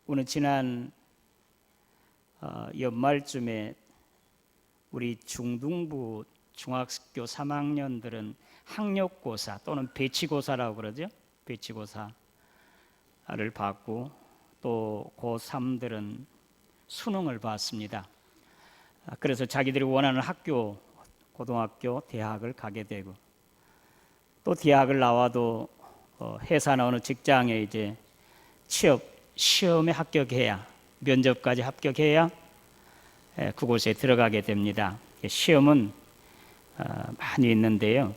오늘 지난 연말쯤에 우리 중등부 중학교 3학년들은 학력고사 또는 배치고사라고 그러죠. 배치고사를 받고 또 고3들은 수능을 봤습니다. 그래서 자기들이 원하는 학교, 고등학교, 대학을 가게 되고 또 대학을 나와도 회사나 어느 직장에 이제 취업 시험에 합격해야, 면접까지 합격해야 그곳에 들어가게 됩니다. 시험은 많이 있는데요.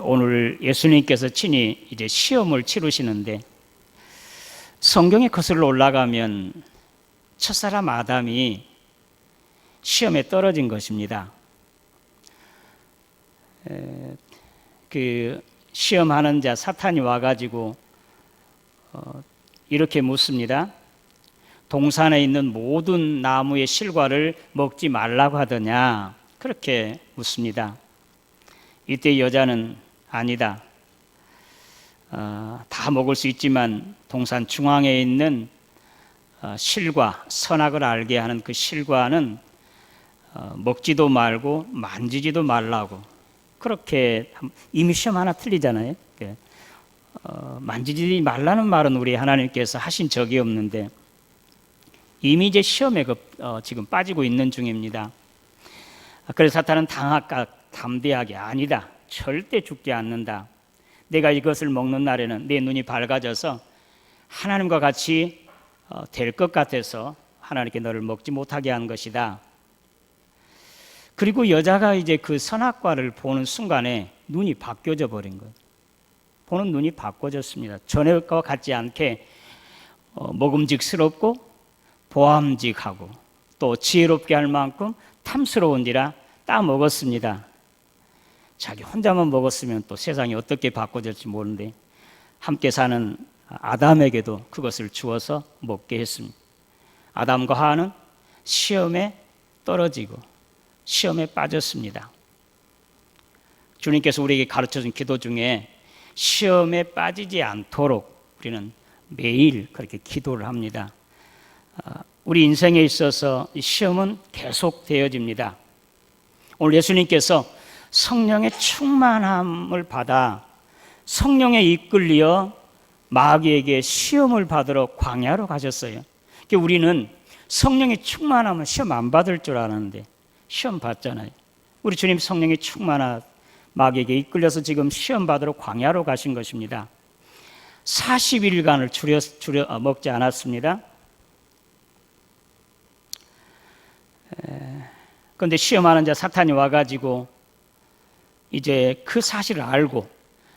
오늘 예수님께서 친히 이제 시험을 치르시는데 성경에 거슬러 올라가면 첫사람 아담이 시험에 떨어진 것입니다. 그 시험하는 자 사탄이 와가지고 이렇게 묻습니다. 동산에 있는 모든 나무의 실과를 먹지 말라고 하더냐? 그렇게 묻습니다. 이때 여자는 아니다. 다 먹을 수 있지만 동산 중앙에 있는 실과, 선악을 알게 하는 그 실과는 먹지도 말고 만지지도 말라고. 그렇게 이미 시험 하나 틀리잖아요. 만지지 말라는 말은 우리 하나님께서 하신 적이 없는데 이미 이제 시험에 지금 빠지고 있는 중입니다. 그래서 사탄은 담대하게 아니다. 절대 죽지 않는다. 내가 이것을 먹는 날에는 내 눈이 밝아져서 하나님과 같이 될 것 같아서 하나님께 너를 먹지 못하게 한 것이다. 그리고 여자가 이제 그 선악과를 보는 순간에 눈이 바뀌어져 버린 거예요. 보는 눈이 바꿔졌습니다. 전에와 같지 않게 먹음직스럽고 보암직하고 또 지혜롭게 할 만큼 탐스러운지라 따 먹었습니다. 자기 혼자만 먹었으면 또 세상이 어떻게 바꿔질지 모르는데 함께 사는 아담에게도 그것을 주어서 먹게 했습니다. 아담과 하와는 시험에 떨어지고 시험에 빠졌습니다. 주님께서 우리에게 가르쳐준 기도 중에 시험에 빠지지 않도록 우리는 매일 그렇게 기도를 합니다. 우리 인생에 있어서 시험은 계속되어집니다. 오늘 예수님께서 성령의 충만함을 받아 성령에 이끌려 마귀에게 시험을 받으러 광야로 가셨어요. 우리는 성령의 충만하면 시험 안 받을 줄 알았는데 시험 받잖아요. 우리 주님 성령의 충만한 마귀에게 이끌려서 지금 시험 받으러 광야로 가신 것입니다. 40일간을 줄여 먹지 않았습니다. 그런데 시험하는 자 사탄이 와가지고 이제 그 사실을 알고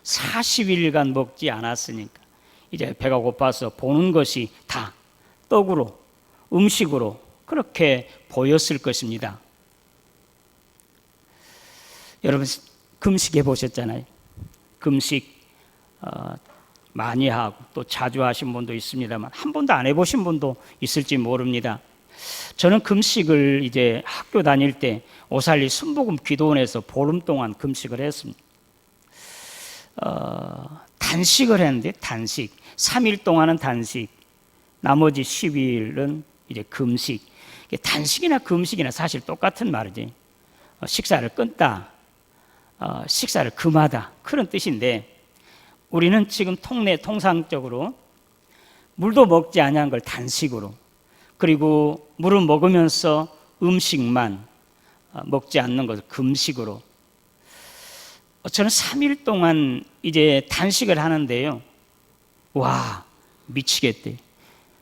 40일간 먹지 않았으니까 이제 배가 고파서 보는 것이 다 떡으로, 음식으로 그렇게 보였을 것입니다. 여러분 금식해 보셨잖아요. 금식 많이 하고 또 자주 하신 분도 있습니다만 한 번도 안 해보신 분도 있을지 모릅니다. 저는 금식을 이제 학교 다닐 때 오살리 순복음 기도원에서 보름 동안 금식을 했습니다. 단식을 했는데 단식 3일 동안은 단식, 나머지 12일은 이제 금식. 단식이나 금식이나 사실 똑같은 말이지. 식사를 끊다, 식사를 금하다 그런 뜻인데 우리는 지금 통상적으로 물도 먹지 아니한 걸 단식으로, 그리고 물을 먹으면서 음식만 먹지 않는 것을 금식으로. 저는 3일 동안 이제 단식을 하는데요. 와, 미치겠대.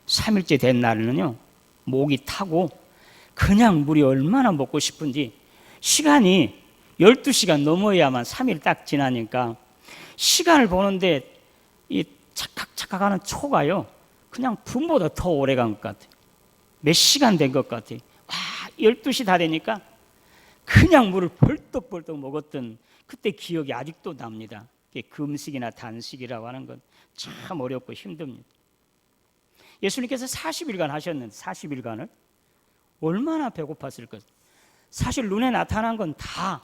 3일째 된 날은요, 목이 타고 그냥 물이 얼마나 먹고 싶은지 시간이 12시간 넘어야만 3일 딱 지나니까 시간을 보는데 이 착각착각하는 초가요, 그냥 분보다 더 오래 간 것 같아요. 몇 시간 된 것 같아요. 와, 12시 다 되니까 그냥 물을 벌떡벌떡 먹었던 그때 기억이 아직도 납니다. 금식이나 단식이라고 하는 건 참 어렵고 힘듭니다. 예수님께서 40일간 하셨는데 40일간을 얼마나 배고팠을 것. 사실 눈에 나타난 건 다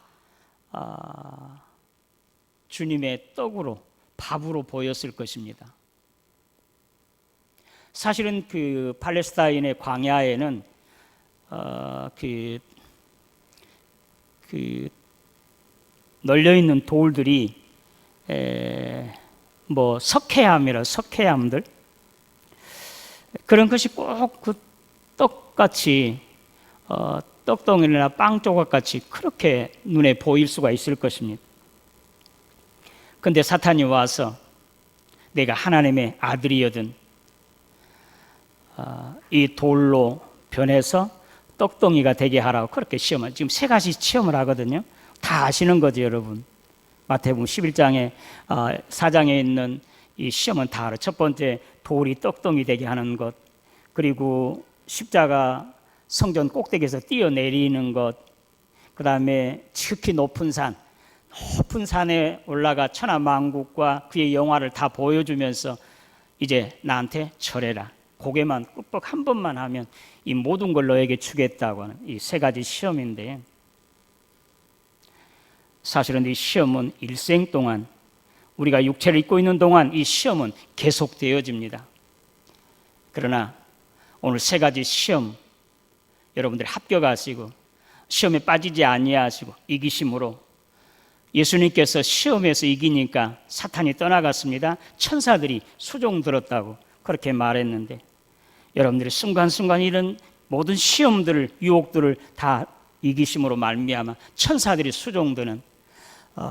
주님의 떡으로, 밥으로 보였을 것입니다. 사실은 그 팔레스타인의 광야에는 그 널려 있는 돌들이 뭐 석회암들 그런 것이 꼭 그 떡같이 떡덩이나 빵 조각같이 그렇게 눈에 보일 수가 있을 것입니다. 그런데 사탄이 와서 내가 하나님의 아들이거든 이 돌로 변해서 떡덩이가 되게 하라고 그렇게 시험을 지금 3가지 시험을 하거든요. 다 아시는 거죠, 여러분. 마태복음 11장에 4장에 있는 이 시험은 다 알아요. 첫 번째 돌이 떡덩이 되게 하는 것, 그리고 십자가 성전 꼭대기에서 뛰어내리는 것, 그 다음에 지극히 높은 산에 올라가 천하만국과 그의 영화를 다 보여주면서 이제 나한테 절해라. 고개만 꾹꾹 한 번만 하면 이 모든 걸 너에게 주겠다고 하는 이 3가지 시험인데, 사실은 이 시험은 일생 동안 우리가 육체를 입고 있는 동안 이 시험은 계속되어집니다. 그러나 오늘 3가지 시험 여러분들이 합격하시고 시험에 빠지지 아니하시고 이기심으로 예수님께서 시험에서 이기니까 사탄이 떠나갔습니다. 천사들이 수종 들었다고 그렇게 말했는데, 여러분들이 순간순간 이런 모든 시험들을 유혹들을 다 이기심으로 말미암아 천사들이 수종드는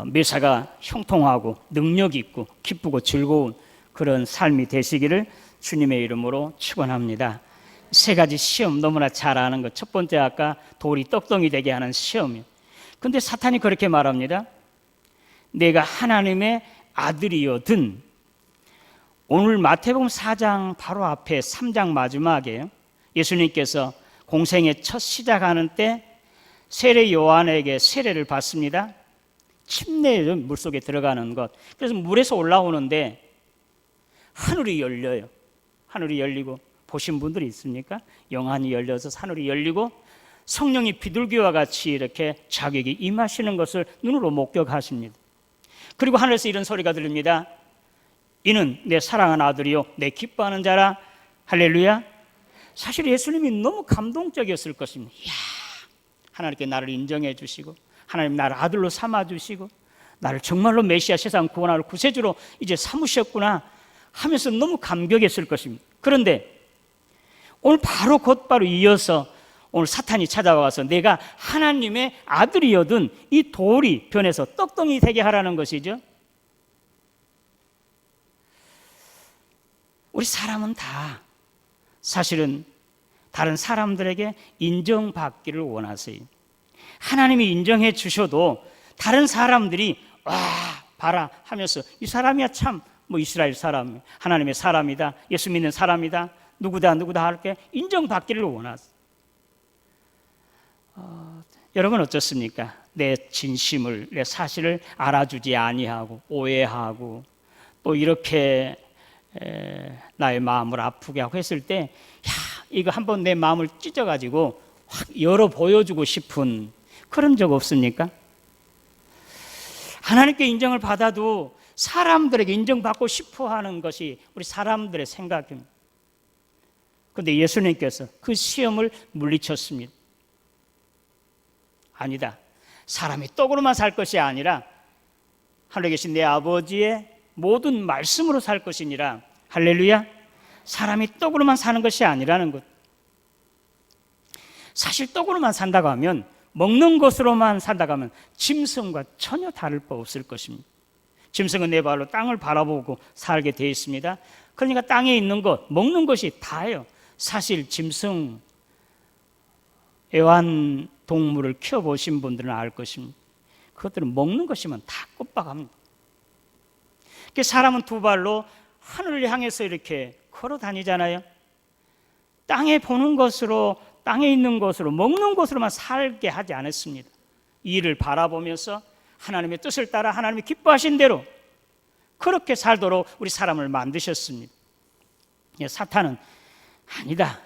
매사가 형통하고 능력 있고 기쁘고 즐거운 그런 삶이 되시기를 주님의 이름으로 축원합니다. 3가지 시험 너무나 잘 아는 것. 첫 번째 아까 돌이 떡덩이 되게 하는 시험이요. 근데 사탄이 그렇게 말합니다. 내가 하나님의 아들이거든. 오늘 마태복음 4장 바로 앞에 3장 마지막에 예수님께서 공생의 첫 시작하는 때 세례 요한에게 세례를 받습니다. 침례 물속에 들어가는 것. 그래서 물에서 올라오는데 하늘이 열려요. 하늘이 열리고 보신 분들이 있습니까? 영안이 열려서 하늘이 열리고 성령이 비둘기와 같이 이렇게 자기에게 임하시는 것을 눈으로 목격하십니다. 그리고 하늘에서 이런 소리가 들립니다. 이는 내 사랑하는 아들이요 내 기뻐하는 자라. 할렐루야. 사실 예수님이 너무 감동적이었을 것입니다. 이야, 하나님께 나를 인정해 주시고 하나님 나를 아들로 삼아 주시고 나를 정말로 메시아 세상 구원할 구세주로 이제 삼으셨구나 하면서 너무 감격했을 것입니다. 그런데 오늘 바로 곧바로 이어서 오늘 사탄이 찾아와서 내가 하나님의 아들이거든 이 돌이 변해서 떡덩이 되게 하라는 것이죠. 우리 사람은 다 사실은 다른 사람들에게 인정받기를 원하세요. 하나님이 인정해 주셔도 다른 사람들이 와 봐라 하면서 이 사람이야 참 뭐 이스라엘 사람 하나님의 사람이다, 예수 믿는 사람이다, 누구다 할게 인정받기를 원하세요. 여러분 어떻습니까? 내 진심을 내 사실을 알아주지 아니하고 오해하고 또 이렇게 나의 마음을 아프게 하고 했을 때 야, 이거 한번 내 마음을 찢어가지고 확 열어 보여주고 싶은 그런 적 없습니까? 하나님께 인정을 받아도 사람들에게 인정받고 싶어 하는 것이 우리 사람들의 생각입니다. 그런데 예수님께서 그 시험을 물리쳤습니다. 아니다. 사람이 떡으로만 살 것이 아니라 하늘에 계신 내 아버지의 모든 말씀으로 살 것이니라. 할렐루야. 사람이 떡으로만 사는 것이 아니라는 것. 사실 떡으로만 산다고 하면 먹는 것으로만 산다고 하면 짐승과 전혀 다를 바 없을 것입니다. 짐승은 네 발로 땅을 바라보고 살게 되어 있습니다. 그러니까 땅에 있는 것, 먹는 것이 다예요. 사실 짐승, 애완동물을 키워보신 분들은 알 것입니다. 그것들은 먹는 것이면 다 ቁ박합니다. 사람은 2발로 하늘을 향해서 이렇게 걸어 다니잖아요. 땅에 보는 것으로, 땅에 있는 것으로, 먹는 것으로만 살게 하지 않았습니다. 이를 바라보면서 하나님의 뜻을 따라 하나님이 기뻐하신 대로 그렇게 살도록 우리 사람을 만드셨습니다. 사탄은 아니다.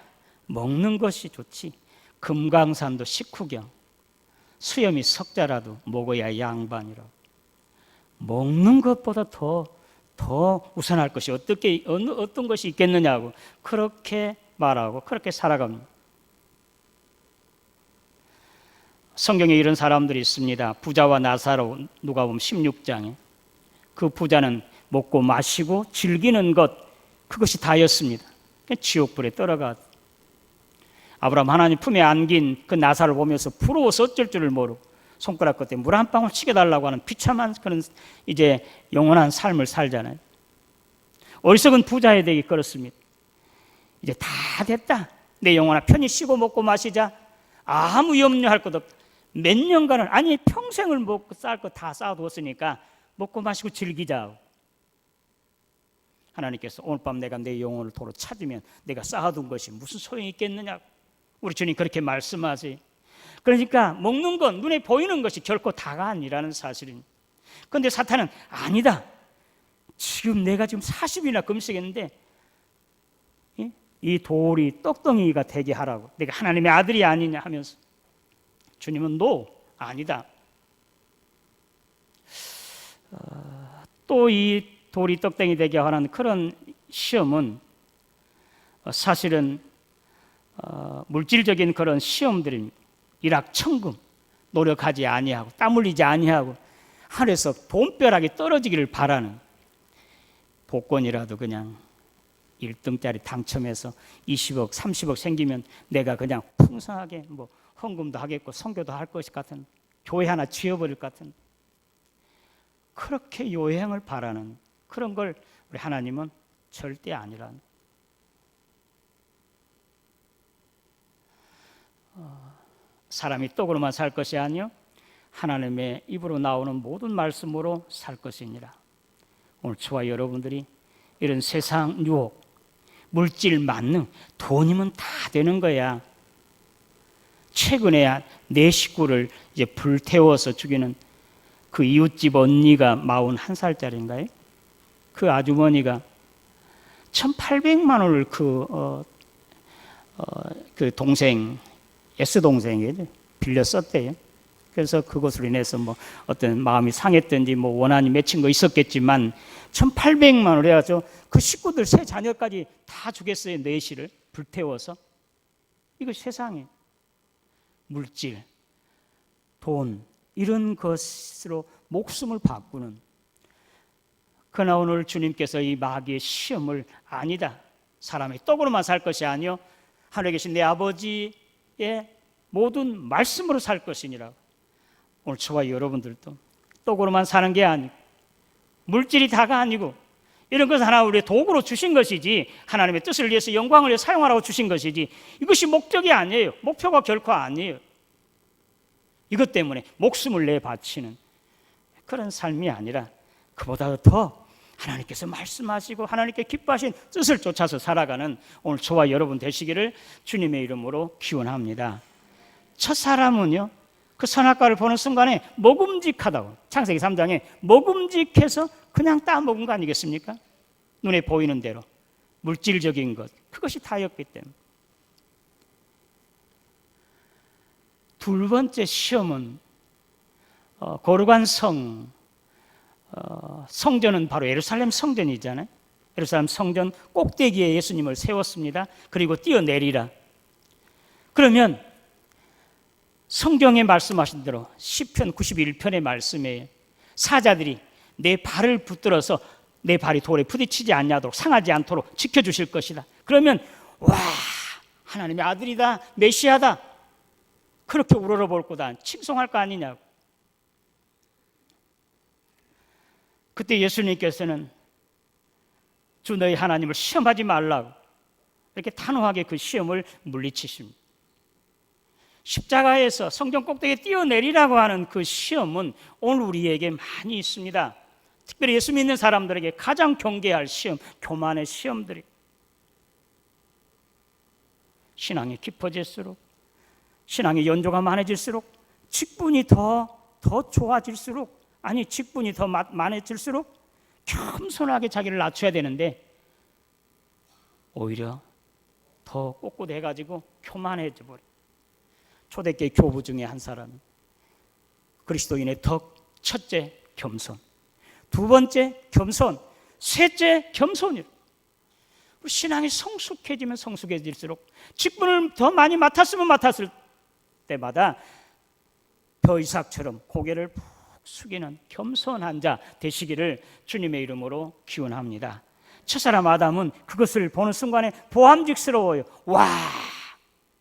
먹는 것이 좋지. 금강산도 식후경, 수염이 석자라도 먹어야 양반이라고. 먹는 것보다 더 더 우선할 것이 어떤 것이 있겠느냐고 그렇게 말하고 그렇게 살아갑니다. 성경에 이런 사람들이 있습니다. 부자와 나사로, 누가복음 16장에 그 부자는 먹고 마시고 즐기는 것, 그것이 다였습니다. 지옥불에 떨어가 아브라함 하나님 품에 안긴 그 나사를 보면서 부러워서 어쩔 줄을 모르고 손가락 끝에 물 한 방울 치게달라고 하는 비참한 그런 이제 영원한 삶을 살잖아요. 어리석은 부자의 덱이 그렇습니다. 이제 다 됐다. 내 영혼아 편히 쉬고 먹고 마시자. 아무 염려할 것 없다. 몇 년간을, 아니 평생을 먹고 쌀 거 다 쌓아두었으니까 먹고 마시고 즐기자. 하나님께서 오늘 밤 내가 내 영혼을 도로 찾으면 내가 쌓아둔 것이 무슨 소용이 있겠느냐. 우리 주님 그렇게 말씀하세요. 그러니까 먹는 건, 눈에 보이는 것이 결코 다가 아니라는 사실입니다. 그런데 사탄은 아니다. 지금 내가 지금 40일이나 금식했는데 이 돌이 떡덩이가 되게 하라고, 내가 하나님의 아들이 아니냐 하면서, 주님은 아니다. 또 이 돌이 떡덩이 되게 하는 그런 시험은 사실은 물질적인 그런 시험들입니다. 일확천금, 노력하지 아니하고 땀 흘리지 아니하고 하늘에서 돈벼락이 떨어지기를 바라는, 복권이라도 그냥 1등짜리 당첨해서 20억, 30억 생기면 내가 그냥 풍성하게 뭐 헌금도 하겠고 선교도 할 것 같은, 교회 하나 지어버릴 것 같은, 그렇게 요행을 바라는 그런 걸 우리 하나님은 절대 아니라는. 사람이 떡으로만 살 것이 아니요 하나님의 입으로 나오는 모든 말씀으로 살 것이니라. 오늘 저와 여러분들이 이런 세상 유혹, 물질 만능, 돈이면 다 되는 거야. 최근에 내 식구를 이제 불태워서 죽이는 그 이웃집 언니가 41살짜리인가요? 그 아주머니가 1,800만 원을 그 동생, S동생에게 빌려 썼대요. 그래서 그것으로 인해서 뭐 어떤 마음이 상했든지 뭐 원한이 맺힌 거 있었겠지만 1,800만 원을 해가지고 그 식구들 세 자녀까지 다 죽였어요. 넷이를 불태워서. 이거 세상에 물질, 돈 이런 것으로 목숨을 바꾸는, 그러나 오늘 주님께서 이 마귀의 시험을 아니다. 사람이 떡으로만 살 것이 아니요 하늘에 계신 내 아버지의 모든 말씀으로 살 것이니라. 오늘 저와 여러분들도 떡으로만 사는 게 아니고 물질이 다가 아니고 이런 것은 하나 우리의 도구로 주신 것이지, 하나님의 뜻을 위해서 영광을 위해 사용하라고 주신 것이지, 이것이 목적이 아니에요. 목표가 결코 아니에요. 이것 때문에 목숨을 내 바치는 그런 삶이 아니라 그보다 더 하나님께서 말씀하시고 하나님께 기뻐하신 뜻을 쫓아서 살아가는 오늘 저와 여러분 되시기를 주님의 이름으로 기원합니다. 첫 사람은요, 그 선악과를 보는 순간에 먹음직하다고, 창세기 3장에 먹음직해서 그냥 따먹은 거 아니겠습니까? 눈에 보이는 대로 물질적인 것, 그것이 다였기 때문에. 두 번째 시험은 거룩한 성전은 바로 예루살렘 성전이잖아요. 예루살렘 성전 꼭대기에 예수님을 세웠습니다. 그리고 뛰어내리라. 그러면 성경에 말씀하신 대로 시편 91편의 말씀에 사자들이 내 발을 붙들어서 내 발이 돌에 부딪히지 않도록, 상하지 않도록 지켜주실 것이다. 그러면 와, 하나님의 아들이다, 메시아다, 그렇게 우러러볼 거다, 칭송할 거 아니냐고. 그때 예수님께서는 주 너희 하나님을 시험하지 말라고 이렇게 단호하게 그 시험을 물리치십니다. 십자가에서 성전 꼭대기에 뛰어내리라고 하는 그 시험은 오늘 우리에게 많이 있습니다. 특별히 예수 믿는 사람들에게 가장 경계할 시험, 교만의 시험들이. 신앙이 깊어질수록, 신앙의 연조가 많아질수록, 직분이 더 좋아질수록, 아니 직분이 더 많아질수록 겸손하게 자기를 낮춰야 되는데 오히려 더 꼿꼿해가지고 교만해져 버려. 초대교회 교부 중에 한 사람, 그리스도인의 덕, 첫째 겸손, 두 번째 겸손, 셋째, 겸손이라. 우리 신앙이 성숙해지면 성숙해질수록 직분을 더 많이 맡았으면 맡았을 때마다 벼이삭처럼 고개를 푹 숙이는 겸손한 자 되시기를 주님의 이름으로 기원합니다. 첫사람 아담은 그것을 보는 순간에 보암직스러워요. 와,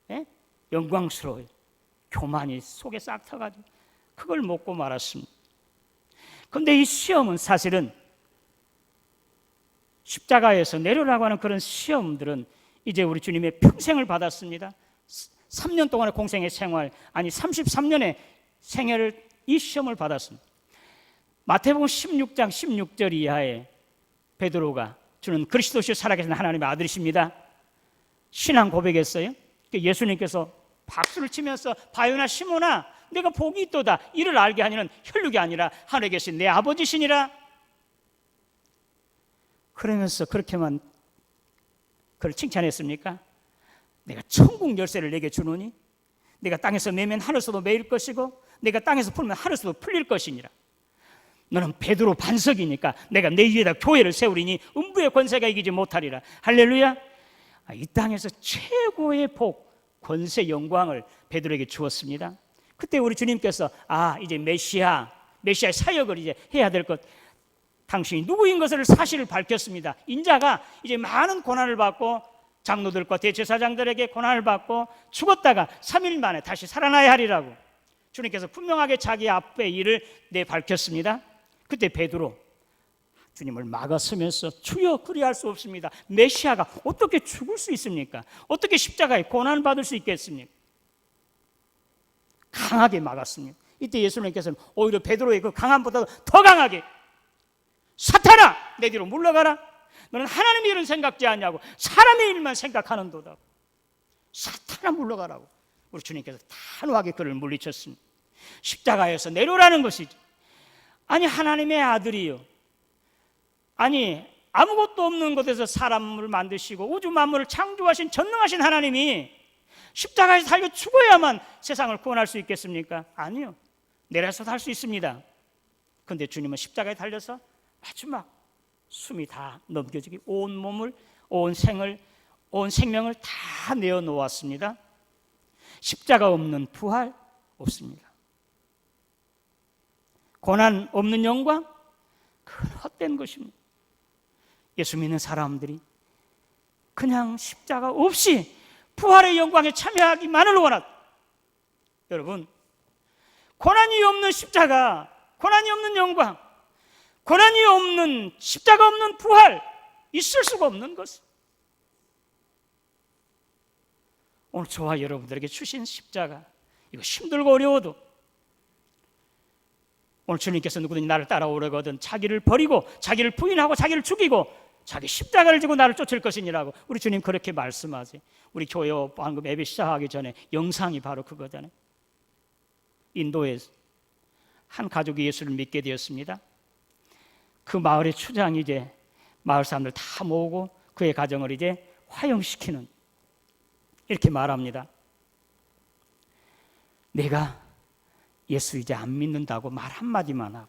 예? 영광스러워요. 교만이 속에 싹 타가지고 그걸 먹고 말았습니다. 그런데 이 시험은 사실은 십자가에서 내려라고 하는 그런 시험들은 이제 우리 주님의 평생을 받았습니다. 3년 동안의 공생의 생활, 아니 33년의 생애를 이 시험을 받았습니다. 마태복음 16장 16절 이하에 베드로가 주는 그리스도시요 살아계신 하나님의 아들이십니다. 신앙 고백했어요. 예수님께서 박수를 치면서 바요나 시몬아 내가 복이 있도다. 이를 알게 하니는 혈육이 아니라 하늘에 계신 내 아버지시니라. 그러면서 그렇게만 그를 칭찬했습니까? 내가 천국 열쇠를 내게 주노니 내가 땅에서 매면 하늘에서도 매일 것이고 내가 땅에서 풀면 하늘에서도 풀릴 것이니라. 너는 베드로 반석이니까 내가 내 위에다 교회를 세우리니 음부의 권세가 이기지 못하리라. 할렐루야. 이 땅에서 최고의 복, 권세, 영광을 베드로에게 주었습니다. 그때 우리 주님께서 이제 메시아의 사역을 이제 해야 될 것, 당신이 누구인 것을 사실을 밝혔습니다. 인자가 이제 많은 고난을 받고 장로들과 대제사장들에게 고난을 받고 죽었다가 3일 만에 다시 살아나야 하리라고 주님께서 분명하게 자기 앞의 일을 밝혔습니다. 그때 베드로 주님을 막아서면서 주여 그리할 수 없습니다. 메시아가 어떻게 죽을 수 있습니까? 어떻게 십자가에 고난을 받을 수 있겠습니까? 강하게 막았습니다. 이때 예수님께서는 오히려 베드로의 그 강함보다도 더 강하게 사탄아 내 뒤로 물러가라. 너는 하나님의 일은 생각지 않냐고 사람의 일만 생각하는도다. 사탄아 물러가라고 우리 주님께서 단호하게 그를 물리쳤습니다. 십자가에서 내려오라는 것이죠. 아니 하나님의 아들이요, 아니 아무것도 없는 곳에서 사람을 만드시고 우주 만물을 창조하신 전능하신 하나님이 십자가에서 달려 죽어야만 세상을 구원할 수 있겠습니까? 아니요, 내려서도 할 수 있습니다. 그런데 주님은 십자가에 달려서 마지막 숨이 다 넘겨지기 온 몸을, 온 생명을 다 내어놓았습니다. 십자가 없는 부활 없습니다. 고난 없는 영광, 그건 헛된 것입니다. 예수 믿는 사람들이 그냥 십자가 없이 부활의 영광에 참여하기만을 원하다. 여러분, 고난이 없는 십자가, 고난이 없는 영광, 고난이 없는 십자가 없는 부활, 있을 수가 없는 것. 오늘 저와 여러분들에게 주신 십자가, 이거 힘들고 어려워도 오늘 주님께서 누구든지 나를 따라오려거든 자기를 버리고 자기를 부인하고 자기를 죽이고 자기 십자가를 지고 나를 쫓을 것이니라고 우리 주님 그렇게 말씀하세요. 우리 교회 방금 예배 시작하기 전에 영상이 바로 그거잖아요. 인도에서 한 가족이 예수를 믿게 되었습니다. 그 마을의 추장이 이제 마을 사람들 다 모으고 그의 가정을 이제 화형시키는, 이렇게 말합니다. 내가 예수 이제 안 믿는다고 말 한마디만 하고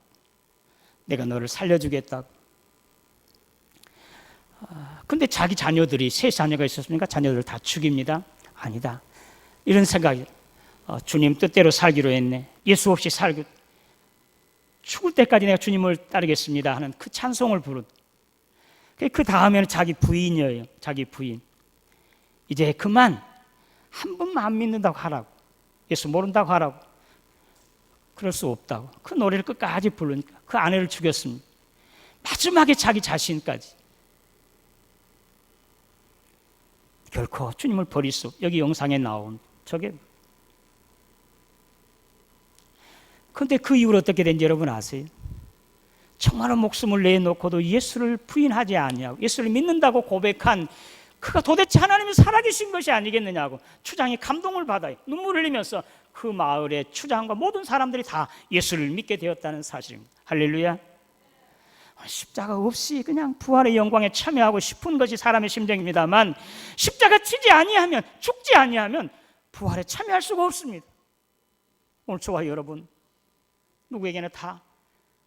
내가 너를 살려주겠다고. 근데 자기 자녀들이 세 자녀가 있었으니까 자녀들을 다 죽입니다. 아니다, 이런 생각이, 주님 뜻대로 살기로 했네, 예수 없이 살고 죽을 때까지 내가 주님을 따르겠습니다 하는 그 찬송을 부른. 그 다음에는 자기 부인이에요. 자기 부인, 이제 그만 한 번만 안 믿는다고 하라고, 예수 모른다고 하라고. 그럴 수 없다고 그 노래를 끝까지 부르니까 그 아내를 죽였습니다. 마지막에 자기 자신까지. 결코 주님을 버릴 수, 여기 영상에 나온 저게. 그런데 그 이후로 어떻게 된지 여러분 아세요? 정말로 목숨을 내놓고도 예수를 부인하지 아니하고 예수를 믿는다고 고백한 그가 도대체 하나님이 살아계신 것이 아니겠느냐고 추장이 감동을 받아요. 눈물을 흘리면서 그 마을의 추장과 모든 사람들이 다 예수를 믿게 되었다는 사실입니다. 할렐루야. 십자가 없이 그냥 부활의 영광에 참여하고 싶은 것이 사람의 심정입니다만, 십자가 치지 아니하면, 죽지 아니하면 부활에 참여할 수가 없습니다. 오늘 저와 여러분 누구에게나 다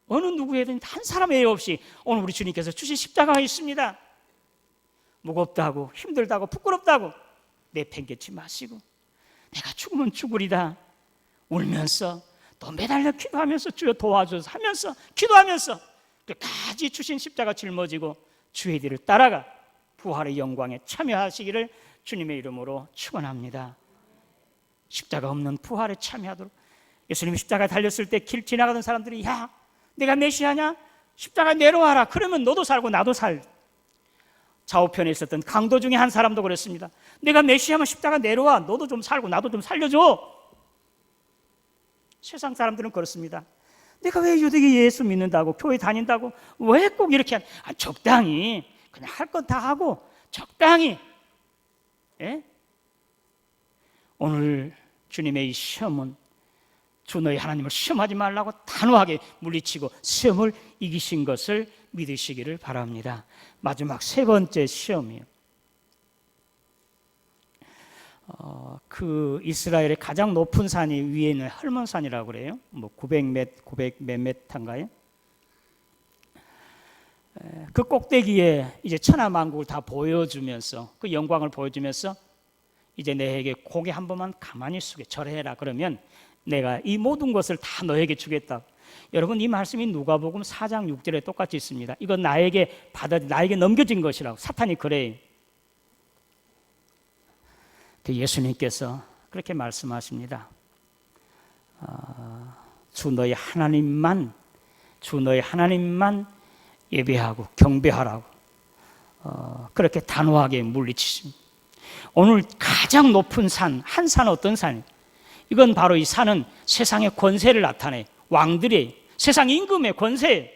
어느 누구에든 한 사람 외에 없이 오늘 우리 주님께서 주신 십자가가 있습니다. 무겁다고 힘들다고 부끄럽다고 내팽개치 마시고 내가 죽으면 죽으리다 울면서 또 매달려 기도하면서 주여 도와줘서 하면서 기도하면서 끝까지 주신 십자가 짊어지고 주의 뒤를 따라가 부활의 영광에 참여하시기를 주님의 이름으로 축원합니다. 십자가 없는 부활에 참여하도록. 예수님이 십자가에 달렸을 때 길 지나가던 사람들이 야 내가 메시아냐? 십자가 내려와라. 그러면 너도 살고 나도 살. 좌우편에 있었던 강도 중에 한 사람도 그랬습니다. 내가 메시아면 십자가 내려와. 너도 좀 살고 나도 좀 살려줘. 세상 사람들은 그렇습니다. 내가 왜 유대계 예수 믿는다고 교회 다닌다고 왜 꼭 이렇게 적당히 그냥 할 건 다 하고 적당히. 예? 오늘 주님의 이 시험은 주 너희 하나님을 시험하지 말라고 단호하게 물리치고 시험을 이기신 것을 믿으시기를 바랍니다. 마지막 세 번째 시험이에요. 그 이스라엘의 가장 높은 산이 위에 있는 헐몬산이라고 그래요. 뭐 900몇 메타인가요? 그 꼭대기에 이제 천하만국을 다 보여주면서 그 영광을 보여주면서 이제 내게 고개 한 번만 가만히 숙여 절해라. 그러면 내가 이 모든 것을 다 너에게 주겠다. 여러분 이 말씀이 누가복음 4장 6절에 똑같이 있습니다. 이건 나에게 넘겨진 것이라고 사탄이 그래요. 예수님께서 그렇게 말씀하십니다. 주 너희 하나님만 예배하고 경배하라고 그렇게 단호하게 물리치십니다. 오늘 가장 높은 산, 한 산은 어떤 산이에요? 이건 바로 이 산은 세상의 권세를 나타내 왕들의 세상 임금의 권세예요.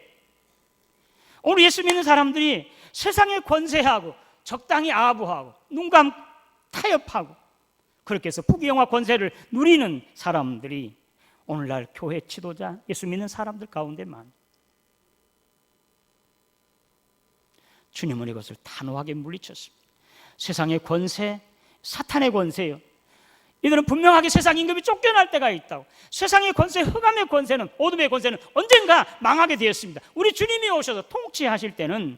오늘 예수 믿는 사람들이 세상의 권세하고 적당히 아부하고 눈 감고 타협하고 그렇게 해서 부귀영화 권세를 누리는 사람들이 오늘날 교회 지도자 예수 믿는 사람들 가운데 많아요. 주님은 이것을 단호하게 물리쳤습니다. 세상의 권세, 사탄의 권세요. 이들은 분명하게 세상 임금이 쫓겨날 때가 있다고. 세상의 권세, 흑암의 권세는, 어둠의 권세는 언젠가 망하게 되었습니다. 우리 주님이 오셔서 통치하실 때는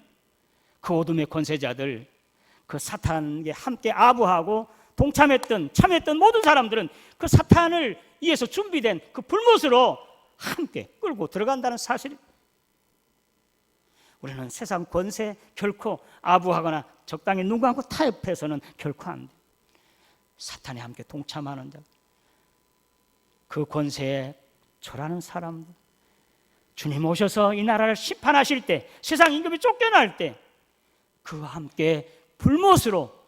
그 어둠의 권세자들, 그 사탄에 함께 아부하고 참여했던 모든 사람들은 그 사탄을 위해서 준비된 그 불못으로 함께 끌고 들어간다는 사실입니다. 우리는 세상 권세 결코 아부하거나 적당히 눈 감고 타협해서는 결코 안 돼. 사탄에 함께 동참하는 자, 그 권세에 절하는 사람들, 주님 오셔서 이 나라를 심판하실 때, 세상 임금이 쫓겨날 때 그와 함께 불못으로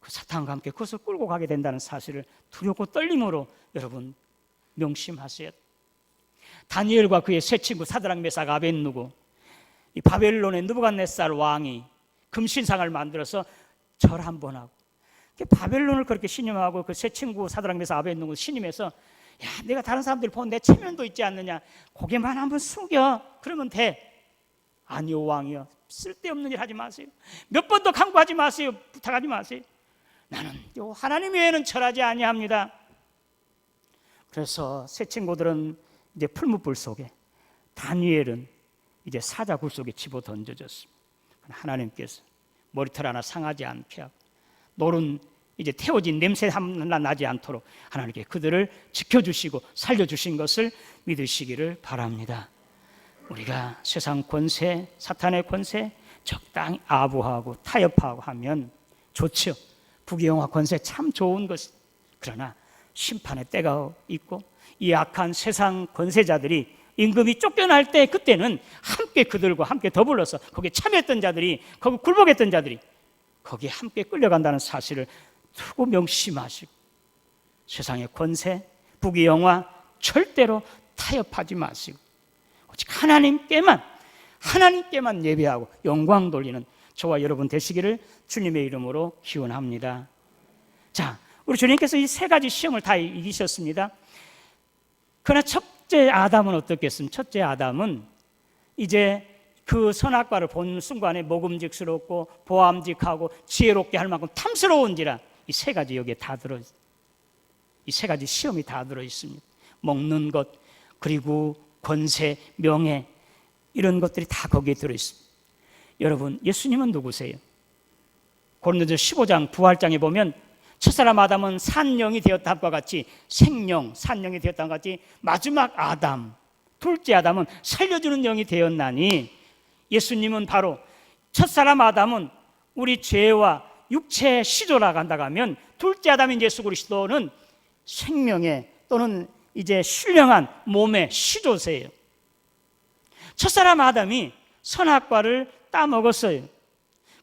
그 사탄과 함께 그것을 끌고 가게 된다는 사실을 두렵고 떨림으로 여러분 명심하세요. 다니엘과 그의 세 친구 사드락 메삭 아벳느고, 이 바벨론의 느부갓네살 왕이 금신상을 만들어서 절 한 번 하고 바벨론을 그렇게 신임하고 그 세 친구 사드락 메삭 아벳느고 신임해서 야 내가 다른 사람들 보는 내 체면도 있지 않느냐, 고개만 한번 숙여 그러면 돼. 아니요 왕이요, 쓸데없는 일 하지 마세요. 몇 번도 강구하지 마세요. 부탁하지 마세요. 나는 하나님 외에는 절하지 아니합니다. 그래서 세 친구들은 이제 풀무불 속에, 다니엘은 이제 사자굴 속에 집어 던져졌습니다. 하나님께서 머리털 하나 상하지 않게 하고 노른 이제 태워진 냄새 하나 나지 않도록 하나님께 그들을 지켜주시고 살려주신 것을 믿으시기를 바랍니다. 우리가 세상 권세, 사탄의 권세 적당히 아부하고 타협하고 하면 좋죠. 부귀영화 권세 참 좋은 것. 그러나 심판의 때가 있고 이 악한 세상 권세자들이 임금이 쫓겨날 때 그때는 함께 그들과 함께 더불어서 거기에 참여했던 자들이, 거기 굴복했던 자들이 거기에 함께 끌려간다는 사실을 두고 명심하시고 세상의 권세, 부귀영화 절대로 타협하지 마시고 오직 하나님께만 예배하고 영광 돌리는 저와 여러분 되시기를 주님의 이름으로 기원합니다. 자, 우리 주님께서 이 세 가지 시험을 다 이기셨습니다. 그러나 첫째 아담은 어떻겠습니까? 첫째 아담은 이제 그 선악과를 본 순간에 먹음직스럽고 보암직하고 지혜롭게 할 만큼 탐스러운지라 이 세 가지 여기에 다 들어있습니다. 이 세 가지 시험이 다 들어있습니다. 먹는 것, 그리고 권세, 명예 이런 것들이 다 거기에 들어있습니다. 여러분, 예수님은 누구세요? 고린도전서 15장 부활장에 보면 첫사람 아담은 산영이 되었다과 같이 생령, 산영이 되었다과 같이 마지막 아담, 둘째 아담은 살려주는 영이 되었나니 예수님은 바로 첫사람 아담은 우리 죄와 육체의 시조라고 한다고 하면 둘째 아담인 예수 그리스도는 생명의 또는 이제 신령한 몸의 시조세요. 첫사람 아담이 선악과를 따먹었어요.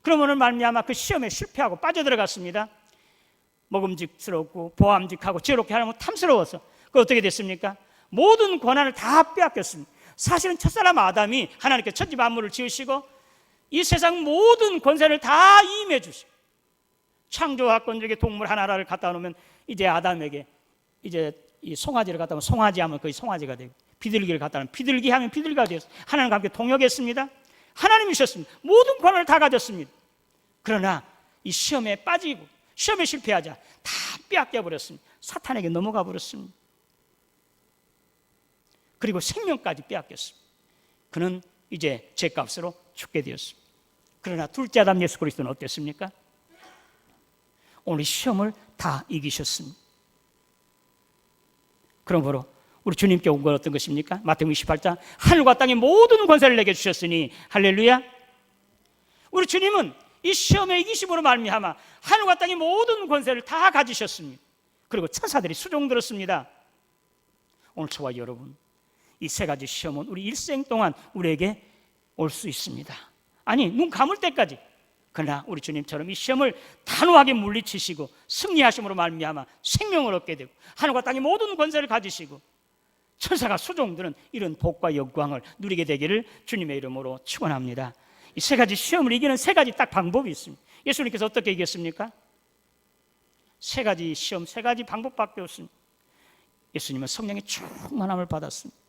그러므로 말미암아 그 시험에 실패하고 빠져들어갔습니다. 먹음직스럽고 보암직하고 지혜롭게 하려면 탐스러워서 그 어떻게 됐습니까? 모든 권한을 다 빼앗겼습니다. 사실은 첫사람 아담이 하나님께 천지 만물을 지으시고 이 세상 모든 권세를 다 임해 주시고 창조하권 중에 동물 하나를 갖다 놓으면 이제 아담에게 이제 이 송아지를 갖다 놓으면 송아지 하면 거의 송아지가 되고 비둘기를 갖다 놓으면 비둘기 하면 비둘기가 되었어요. 하나님과 함께 동역했습니다. 하나님이셨습니다. 모든 권한을 다 가졌습니다. 그러나 이 시험에 빠지고 시험에 실패하자 다 빼앗겨 버렸습니다. 사탄에게 넘어가 버렸습니다. 그리고 생명까지 빼앗겼습니다. 그는 이제 죄값으로 죽게 되었습니다. 그러나 둘째 아담 예수 그리스도는 어땠습니까? 오늘 시험을 다 이기셨습니다. 그러므로 우리 주님께 온 건 어떤 것입니까? 마태복음 28장 하늘과 땅의 모든 권세를 내게 주셨으니 할렐루야. 우리 주님은 이 시험에 이기심으로 말미암아 하늘과 땅의 모든 권세를 다 가지셨습니다. 그리고 천사들이 수종들었습니다. 오늘 저와 여러분, 이 세 가지 시험은 우리 일생 동안 우리에게 올 수 있습니다. 아니, 눈 감을 때까지. 그러나 우리 주님처럼 이 시험을 단호하게 물리치시고 승리하심으로 말미암아 생명을 얻게 되고 하늘과 땅의 모든 권세를 가지시고 천사가 수종드는 이런 복과 영광을 누리게 되기를 주님의 이름으로 축원합니다. 이 세 가지 시험을 이기는 세 가지 딱 방법이 있습니다. 예수님께서 어떻게 이겼습니까? 세 가지 시험, 세 가지 방법밖에 없습니다. 예수님은 성령의 충만함을 받았습니다.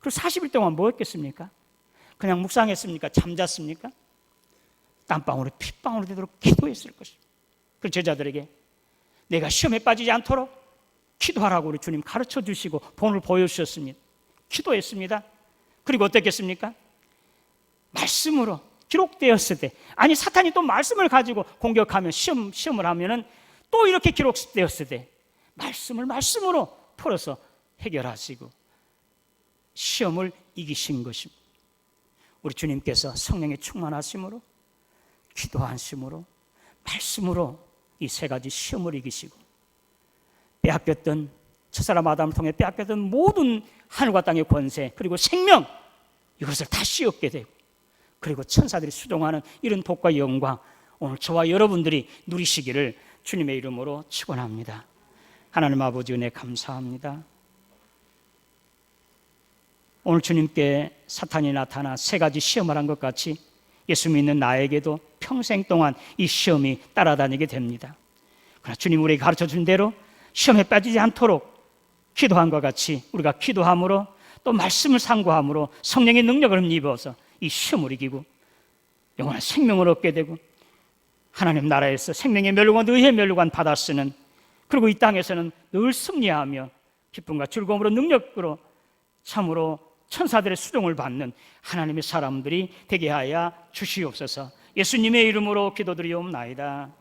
그리고 40일 동안 뭐 했겠습니까? 그냥 묵상했습니까? 잠잤습니까? 땀방울이 핏방울이 되도록 기도했을 것입니다. 그 제자들에게 내가 시험에 빠지지 않도록 기도하라고 우리 주님 가르쳐 주시고 본을 보여주셨습니다. 기도했습니다. 그리고 어떻겠습니까? 말씀으로 기록되었을 때, 아니 사탄이 또 말씀을 가지고 공격하면 시험을 하면은 또 이렇게 기록되었을 때 말씀으로 풀어서 해결하시고 시험을 이기신 것입니다. 우리 주님께서 성령의 충만하심으로 기도하심으로 말씀으로 이 세 가지 시험을 이기시고 빼앗겼던 첫사람 아담을 통해 빼앗겼던 모든 하늘과 땅의 권세 그리고 생명 이것을 다시 얻게 되고 그리고 천사들이 수종하는 이런 복과 영광 오늘 저와 여러분들이 누리시기를 주님의 이름으로 축원합니다. 하나님 아버지 은혜 감사합니다. 오늘 주님께 사탄이 나타나 세 가지 시험을 한 것 같이 예수 믿는 나에게도 평생 동안 이 시험이 따라다니게 됩니다. 그러나 주님 우리에게 가르쳐준 대로 시험에 빠지지 않도록 기도한 것 같이 우리가 기도함으로 또 말씀을 상고함으로 성령의 능력을 힘입어서 이 시험을 이기고 영원한 생명을 얻게 되고 하나님 나라에서 생명의 멸류관, 의의 멸류관 받아 쓰는 그리고 이 땅에서는 늘 승리하며 기쁨과 즐거움으로 능력으로 참으로 천사들의 수종을 받는 하나님의 사람들이 되게 하여 주시옵소서. 예수님의 이름으로 기도드리옵나이다.